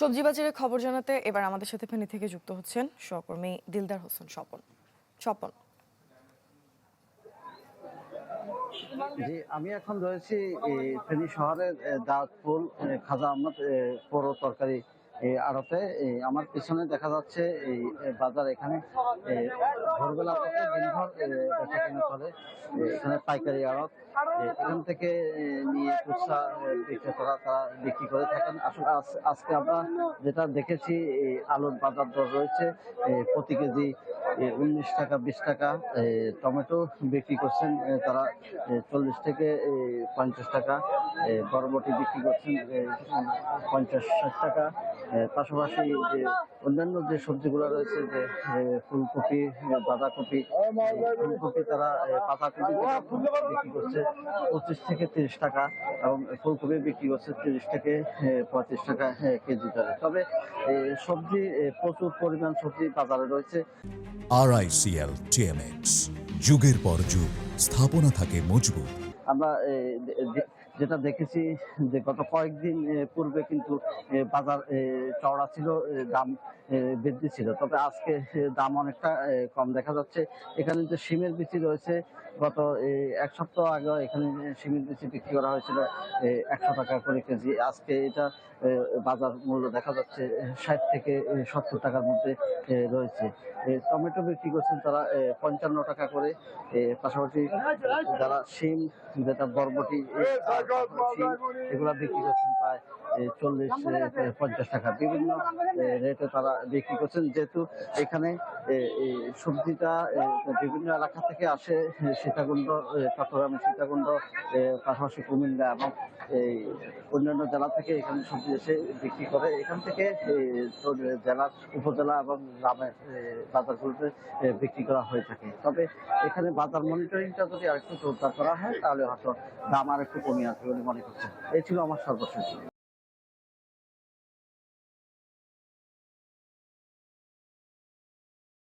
সবজি বাজারের খবর জানাতে এবার আমাদের সাথে ফেনী থেকে যুক্ত হচ্ছেন সহকর্মী দিলদার হোসেন স্বপন। স্বপন, জি, আমি এখন রয়েছি ফেনী শহরের দাউদপুর খাজা আহমদ পৌর তরকারি আড়তে। আমার পিছনে দেখা যাচ্ছে এই বাজার। এখানে ভোরবেলা থেকে দিনভর বেচা কেনা করে। এখানে পাইকারি আড়ত, এখান থেকে নিয়ে খুচরা বিক্রেতারা তারা বিক্রি করে থাকেন। আসলে আজকে আমরা যেটা দেখেছি, আলুর বাজার দর রয়েছে প্রতি কেজি 19 টাকা 20 টাকা। টমেটো বিক্রি করছেন তারা 40 থেকে 50 টাকা। বরবটি বিক্রি করছেন 50-60 টাকা। পাশাপাশি যে অন্যান্য যে সবজিগুলো রয়েছে, যে ফুলকপি, বাঁধাকপি, ফুলকপি তারা পাতাকপি বিক্রি করছে 25 থেকে 30 টাকা, এবং ফুলকপি বিক্রি করছে 30 থেকে 35 টাকা কেজি দরে। তবে সবজি প্রচুর পরিমাণ সবজি বাজারে রয়েছে। RICL TMX, যুগের পর যুগ স্থাপনা থাকে মজবুত। আমরা যেটা দেখেছি যে গত কয়েকদিন পূর্বে কিন্তু বাজার চওড়া ছিল, দাম বৃদ্ধি ছিল। তবে আজকে দাম অনেকটা কম দেখা যাচ্ছে। এখানে যে শিমের বিচি রয়েছে, গত 1 সপ্তাহ আগে এখানে শিমের বিচি বিক্রি করা হয়েছিল 100 টাকা করে কেজি। আজকে এটা বাজার মূল্য দেখা যাচ্ছে 60 থেকে 70 টাকার মধ্যে রয়েছে। টমেটো বিক্রি করছেন তারা 55 টাকা করে। পাশাপাশি যারা শিম, যেটা বরবটি, এগুলা বিক্রি করছেন প্রায় 40-50 টাকা। বিভিন্ন রেটে তারা বিক্রি করছেন। যেহেতু এখানে এই সবজিটা বিভিন্ন এলাকা থেকে আসে, সীতাকুণ্ড, চট্টগ্রামের সীতাকুণ্ড, পাশাপাশি কুমিল্লা এবং এই অন্যান্য জেলা থেকে এখানে সবজি এসে বিক্রি করে। এখান থেকে জেলার, উপজেলা এবং গ্রামের বাজারগুলোতে বিক্রি করা হয়ে থাকে। তবে এখানে বাজার মনিটরিংটা যদি আরেকটু জোরদার করা হয়, তাহলে হয়তো দাম আর একটু কমে আসবে বলে মনে করছেন। এই ছিল আমার সর্বশেষ।